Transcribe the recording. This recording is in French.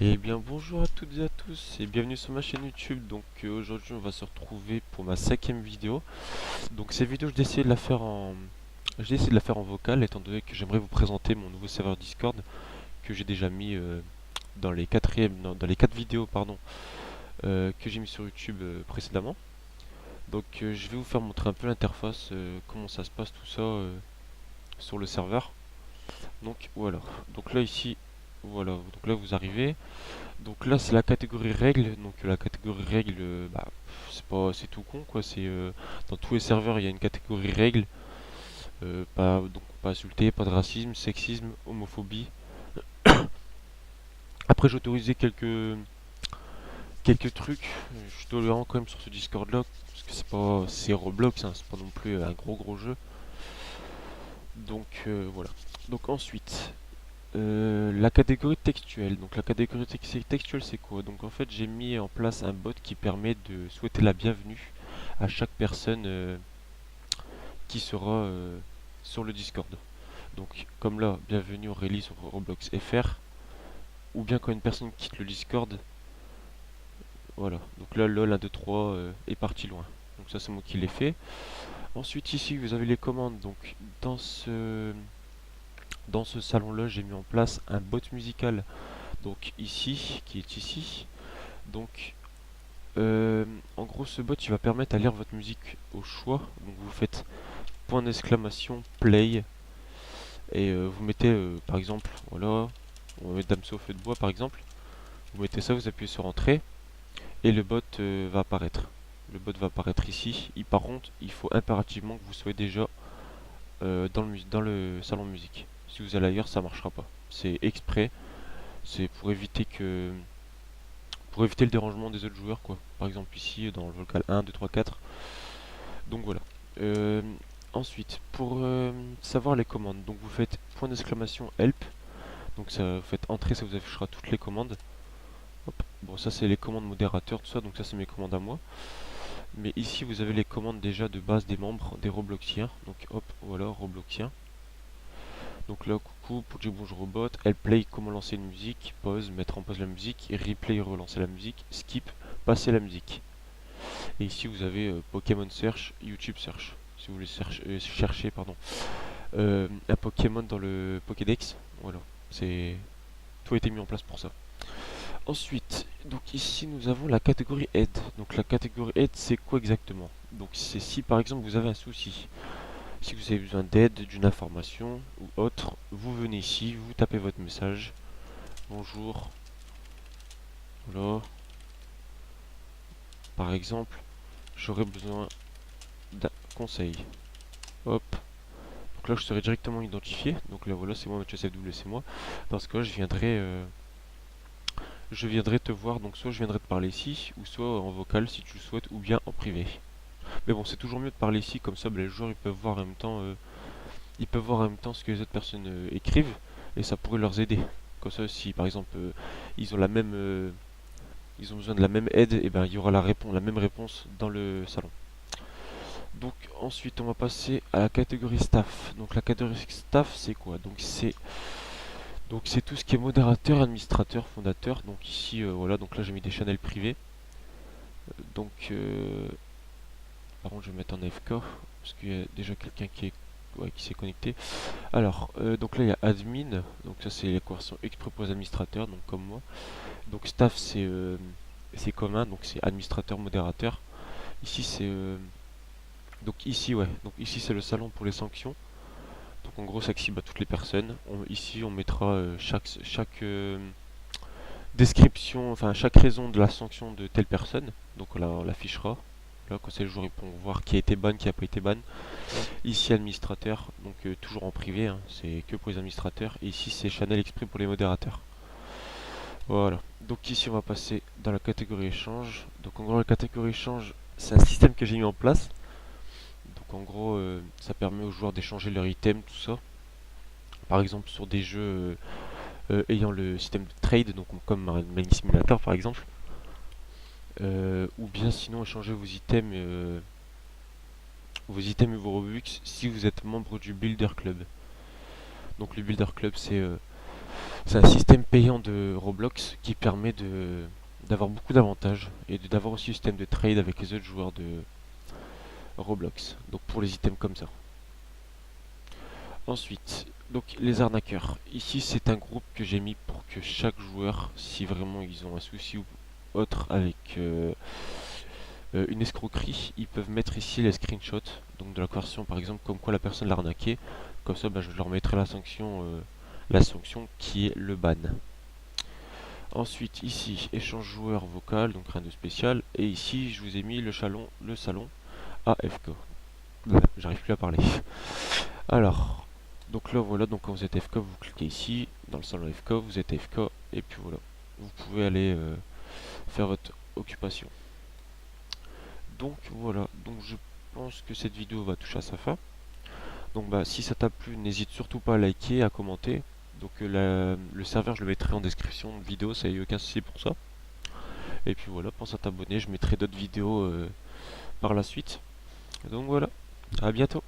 Eh bien bonjour à toutes et à tous et bienvenue sur ma chaîne YouTube. Aujourd'hui on va se retrouver pour ma cinquième vidéo. Donc cette vidéo je vais essayer de la faire en vocal étant donné que j'aimerais vous présenter mon nouveau serveur Discord que j'ai déjà mis dans les quatre vidéos que j'ai mis sur YouTube précédemment. Je vais vous faire montrer un peu l'interface, comment ça se passe tout ça sur le serveur. Donc voilà. Donc là ici voilà, donc là vous arrivez. Donc là c'est la catégorie règles. Donc la catégorie règles, c'est tout con quoi. Dans tous les serveurs il y a une catégorie règles. Pas insulter, pas de racisme, sexisme, homophobie. Après j'ai autorisé quelques trucs. Je suis tolérant quand même sur ce Discord là parce que c'est Roblox, hein, c'est pas non plus un gros jeu. Voilà. Donc ensuite la catégorie textuelle. Donc la catégorie textuelle c'est quoi? Donc en fait j'ai mis en place un bot qui permet de souhaiter la bienvenue à chaque personne qui sera sur le Discord. Donc comme là, bienvenue Aurélie sur Roblox FR, ou bien quand une personne quitte le Discord, voilà. Donc là, LOL 1, 2, 3 est parti loin. Donc ça c'est moi qui l'ai fait. Ensuite ici vous avez les commandes. Donc dans ce salon là j'ai mis en place un bot musical. Donc ici, qui est ici. Donc en gros ce bot il va permettre à lire votre musique au choix. Donc vous faites point d'exclamation play et vous mettez par exemple, voilà, on va mettre Damso Feu de Bois par exemple. Vous mettez ça, vous appuyez sur entrée et le bot va apparaître. Le bot va apparaître ici. Par contre, il faut impérativement que vous soyez déjà dans le salon musique. Si vous allez ailleurs, ça marchera pas. C'est exprès. C'est pour éviter le dérangement des autres joueurs, quoi. Par exemple ici dans le vocal 1, 2, 3, 4. Donc voilà. Euh, Ensuite, pour savoir les commandes, donc vous faites point d'exclamation help. Donc ça, vous faites entrer, ça vous affichera toutes les commandes. Hop. Bon, ça c'est les commandes modérateurs, tout ça, donc ça c'est mes commandes à moi. Mais ici vous avez les commandes déjà de base des membres, des Robloxiens. Donc hop, voilà, Robloxien. Donc là, coucou, pour dire bonjour au bot, help play, comment lancer une musique, pause, mettre en pause la musique, replay, relancer la musique, skip, passer la musique. Et ici vous avez Pokémon Search, YouTube Search. Si vous voulez chercher un Pokémon dans le Pokédex, voilà, c'est tout a été mis en place pour ça. Ensuite, donc ici nous avons la catégorie aide. Donc la catégorie aide c'est quoi exactement? Donc c'est si par exemple vous avez un souci, si vous avez besoin d'aide, d'une information ou autre, vous venez ici, vous tapez votre message. Bonjour, voilà. Par exemple, j'aurais besoin d'un conseil. Hop. Donc là je serai directement identifié. Donc là voilà, c'est moi, Mathieu SFW, c'est moi. Dans ce cas, je viendrai te voir. Donc soit je viendrai te parler ici, ou soit en vocal si tu le souhaites, ou bien en privé. Mais bon, c'est toujours mieux de parler ici, comme ça les joueurs ils peuvent voir en même temps ce que les autres personnes écrivent, et ça pourrait leur aider. Comme ça, si par exemple ils ont ils ont besoin de la même aide, et ben il y aura la même réponse dans le salon. Donc ensuite on va passer à la catégorie staff. Donc la catégorie staff c'est quoi? Donc c'est tout ce qui est modérateur, administrateur, fondateur. Donc ici voilà, donc là j'ai mis des channels privés. Donc par contre je vais mettre en AFK parce qu'il y a déjà quelqu'un qui s'est connecté. Alors donc là il y a admin, donc ça c'est la conversion exprès pour les administrateurs, donc comme moi. Donc staff c'est commun, donc c'est administrateur, modérateur. Ici c'est donc ici c'est le salon pour les sanctions. Donc en gros ça cible à toutes les personnes. Ici on mettra chaque description, enfin chaque raison de la sanction de telle personne. Donc là on l'affichera. Là comme ça les joueurs ils pourront voir qui a été ban, qui a pas été ban. Ici administrateur, donc toujours en privé, hein, c'est que pour les administrateurs. Et ici c'est channel exprès pour les modérateurs. Voilà. Donc ici on va passer dans la catégorie échange. Donc en gros la catégorie échange c'est un système que j'ai mis en place. Donc en gros ça permet aux joueurs d'échanger leurs items, tout ça. Par exemple sur des jeux ayant le système de trade, donc comme Mining Simulator par exemple. Ou bien sinon échanger vos items et vos Robux si vous êtes membre du Builder Club. Donc le Builder Club c'est C'est un système payant de Roblox qui permet d'avoir beaucoup d'avantages et d'avoir aussi un système de trade avec les autres joueurs de Roblox. Donc pour les items comme ça. Ensuite, donc les arnaqueurs. Ici, c'est un groupe que j'ai mis pour que chaque joueur, si vraiment ils ont un souci ou autre avec une escroquerie, ils peuvent mettre ici les screenshots donc de la conversation, par exemple, comme quoi la personne l'a arnaqué. Comme ça, bah, je leur mettrai la sanction qui est le ban. Ensuite, ici, échange joueur vocal, donc rien de spécial. Et ici, je vous ai mis le salon AFK. J'arrive plus à parler. Alors, donc là voilà, donc quand vous êtes AFK, vous cliquez ici, dans le salon AFK, vous êtes AFK, et puis voilà. Vous pouvez aller faire votre occupation. Donc voilà, donc je pense que cette vidéo va toucher à sa fin. Donc bah si ça t'a plu, n'hésite surtout pas à liker, à commenter. Donc le serveur je le mettrai en description de vidéo, ça y a aucun souci pour ça. Et puis voilà, pense à t'abonner, je mettrai d'autres vidéos par la suite. Donc voilà, à bientôt.